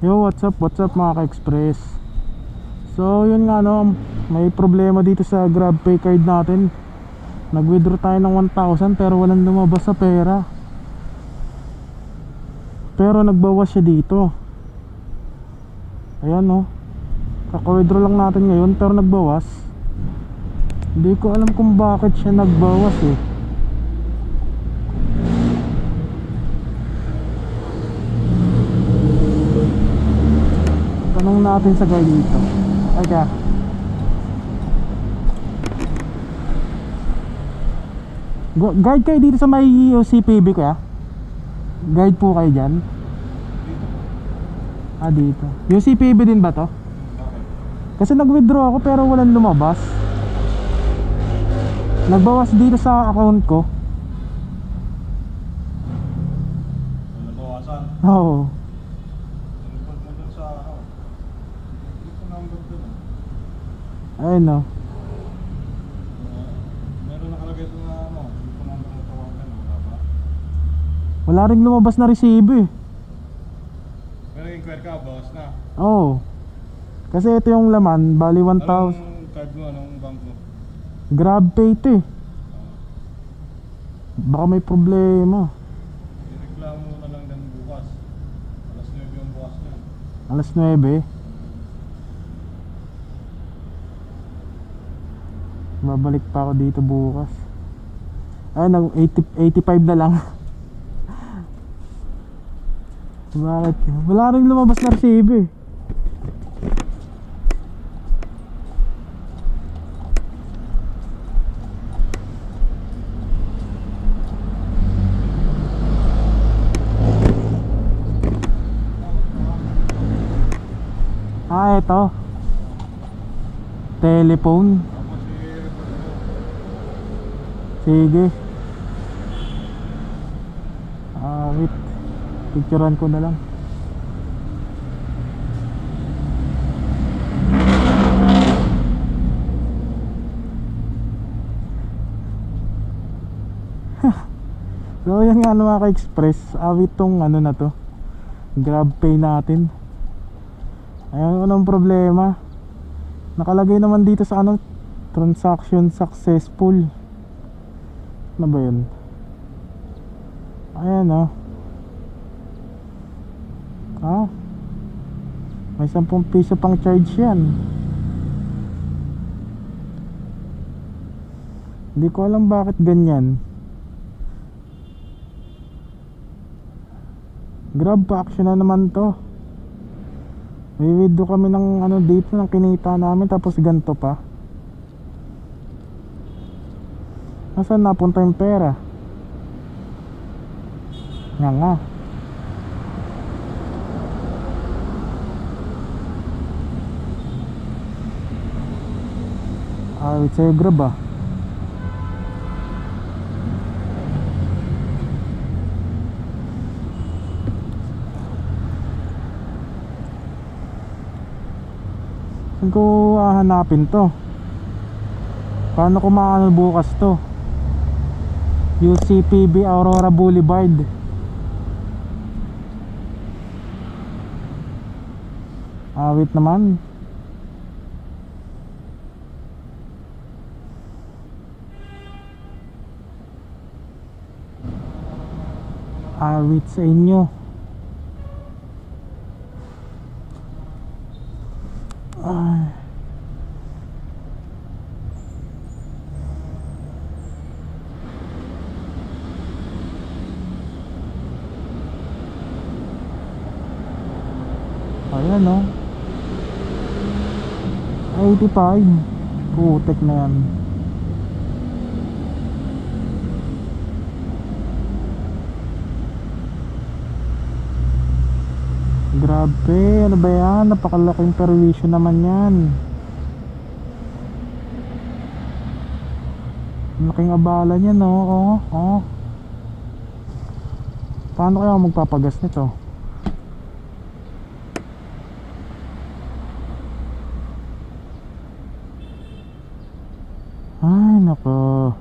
Yo, what's up mga ka-express. So yun nga no, may problema dito sa GrabPay card natin. Nag-withdraw tayo ng 1,000 pero walang lumabas sa pera. Pero nagbawas siya dito. Ayan no, kaka-withdraw lang natin ngayon pero nagbawas. Hindi ko alam kung bakit siya nagbawas eh. Tanong natin sa guy dito. Okay. Guide kayo dito sa may CPB kaya? Guide po kayo dyan? Ah, dito. Yung CPB din ba to? Kasi nag-withdraw ako pero walang lumabas. Nagbawas dito sa account ko. Nabawasan? Oo. Nalipad mo dun sa dito number dun Ayun no. Meron nakalagay dun na dito number na tawagan, wala ba? Wala rin lumabas na resibo eh. Pero inquire ka, bawas na. Oo. Kasi ito yung laman, bali 1,000. Anong card mo, anong bank mo? GrabPay ito eh. Baka may problema. Ireklamo mo na lang din bukas. Alas 9 yung bukas niya. Alas 9. Babalik pa ako dito bukas. Ay, 85 na lang. Bakit? Wala rin lumabas na resibo eh. Ah, ito. Telephone. Tapos i-report mo. Sige. Wait. Picturean ko na lang. So yan nga mga ka-express. Awit tong ano na to, GrabPay natin. Ayun, anong problema? Nakalagay naman dito sa ano, transaction successful. Ano ba yun? Ayan oh. Ah, may 10 piso pang charge yan. Hindi ko alam bakit ganyan. Grab pa action na naman to. May video kami ng ano dito ng kinita namin tapos ganito pa. Nasaan napunta yung pera? Nga. Awit sa'yo Grab ah. Saan ko hahanapin to? Paano ko maano bukas to? UCPB Aurora Boulevard. Awit naman. Awit sa inyo. Ay. Ayan no, 85. Putek na yan. Grabe, ano ba yan? Napakalaking perwisyo naman yan. Laking abala niya no. Oh. Paano kaya magpapagas nito? Ay nako.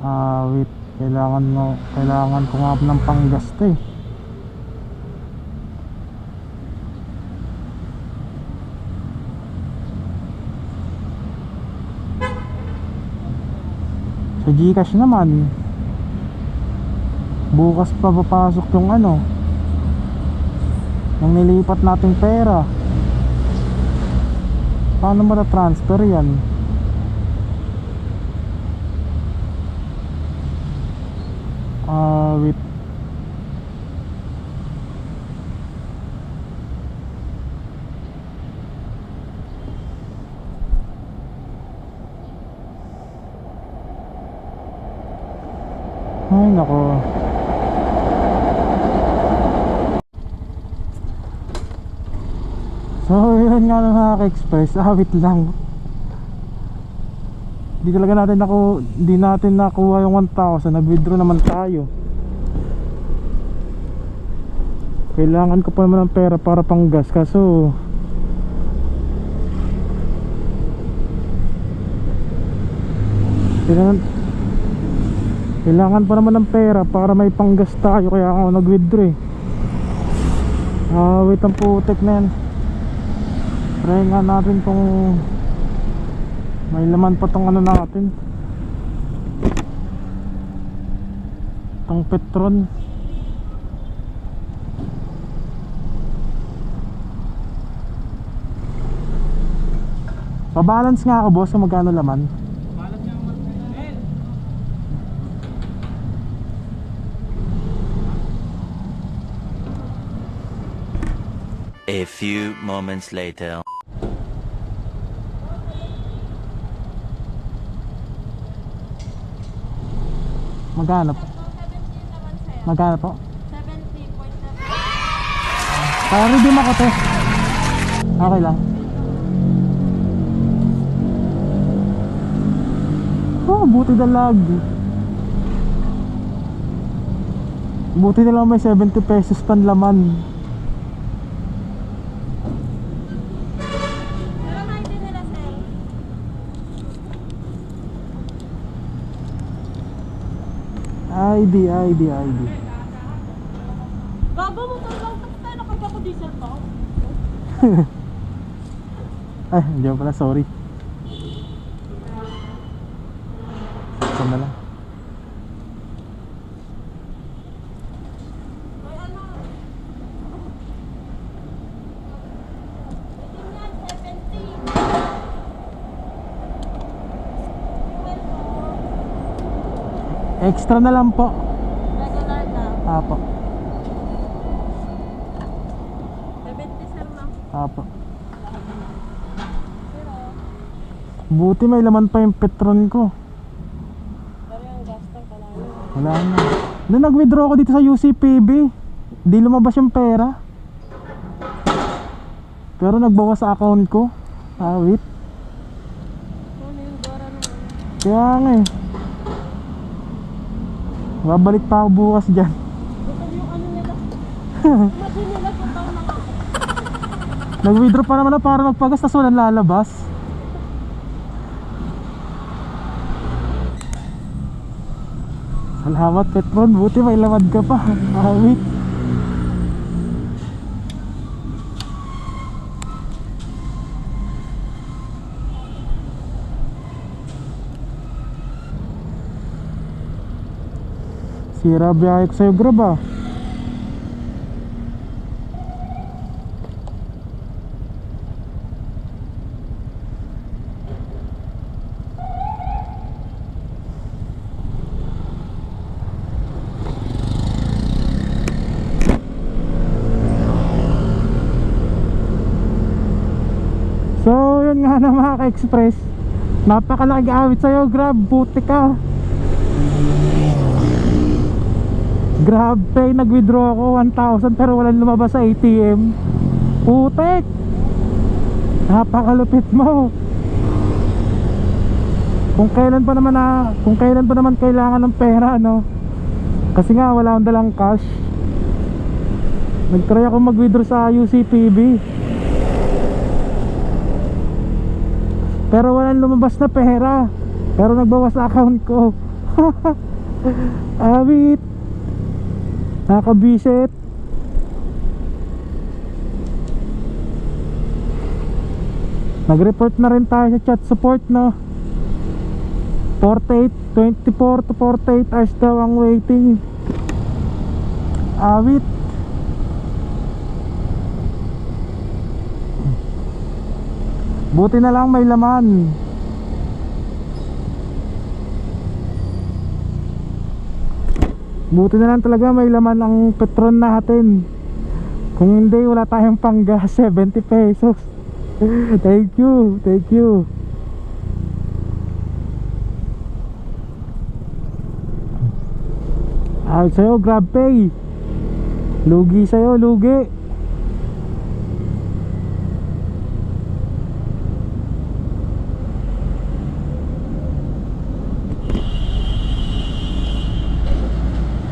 Wait, kailangan ko nga ng panggasto eh. Sa Gcash naman, bukas pa papasok yung ano, yung nilipat nating pera. Paano mata-transfer yan? Wait. Ay nako. So yun nga ng mga ka-express, wait lang. Hindi natin nakuha yung 1,000. Nag-withdraw naman tayo. Kailangan ko pa naman ng pera para pang gas. Kaso kailangan pa naman ng pera para may panggas tayo. Kaya ako nag-withdraw eh. Wait, ang putik na yan. Try nga natin kung may laman pa tong ano natin, tong Petron. Pabalance nga ako boss kung magkano laman. A few moments later. Magkano po? Magkano po? 70.7. Kaya redeem ako te. Okay lang. Oh, buti dalag. Buti na lang may 70 pesos panlaman. Pero may din nila, sir. ID. Gago mo to lang. Tapos tayo nakagpa-diesel pa. Ay, hindi pala, sorry. Ito na lang. May ano? Redeem yan, 70. Fuel po. Extra na lang po. Regular na. Apo. 70, sir, ma. Apo. Pero, Buti may laman pa yung Petron ko. pero yung gastar ka lang. Wala na. Nung nag-withdraw ako dito sa UCPB, di lumabas yung pera. Pero nagbawas sa account ko. Wait. Ano yung dora naman? Kaya nga eh. Babalik pa ako bukas dyan. Gusto yung ano nila. Imagine nila kung taon na ako. Nag-withdraw pa naman ako para magpagas, tas walang lalabas. Salamat Petron, buti may lamad ka pa. Wait. Sira biyahe ko sa'yo, Grab ah. So yun nga na mga ka-express, napakalaking awit sa'yo Grab, buti ka. GrabPay, nag-withdraw ako 1,000 pero walang lumabas sa ATM. Putek, napakalupit mo. Kung kailan pa naman kailangan ng pera, no? Kasi nga wala akong dalang cash. Nag-try ako mag-withdraw sa UCPB, pero walang lumabas na pera. Pero nagbawas sa account ko. Awit. Nakabisit. Nag-report na rin tayo sa chat support, no? 24 to 48 hours daw ang waiting. Awit. Buti na lang may laman. Buti na lang talaga may laman ang Petron natin. Kung hindi, wala tayong panggas. 70 pesos. Thank you, thank you. Sa'yo, GrabPay. Lugi sa'yo, lugi.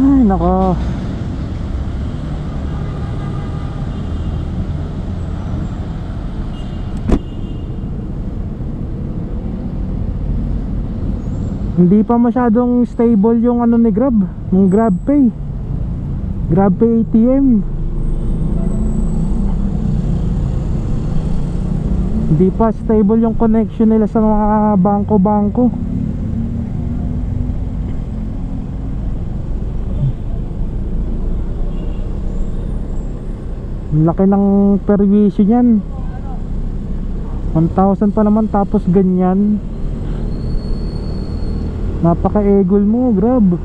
Ay, nako. Hindi pa masyadong stable yung ano ni Grab, yung GrabPay. GrabPay ATM. Hindi pa stable yung connection nila sa mga bangko-bangko. Ang laki ng perwisyo niyan. 1,000 pa naman tapos ganyan. Napaka-egol mo, Grab.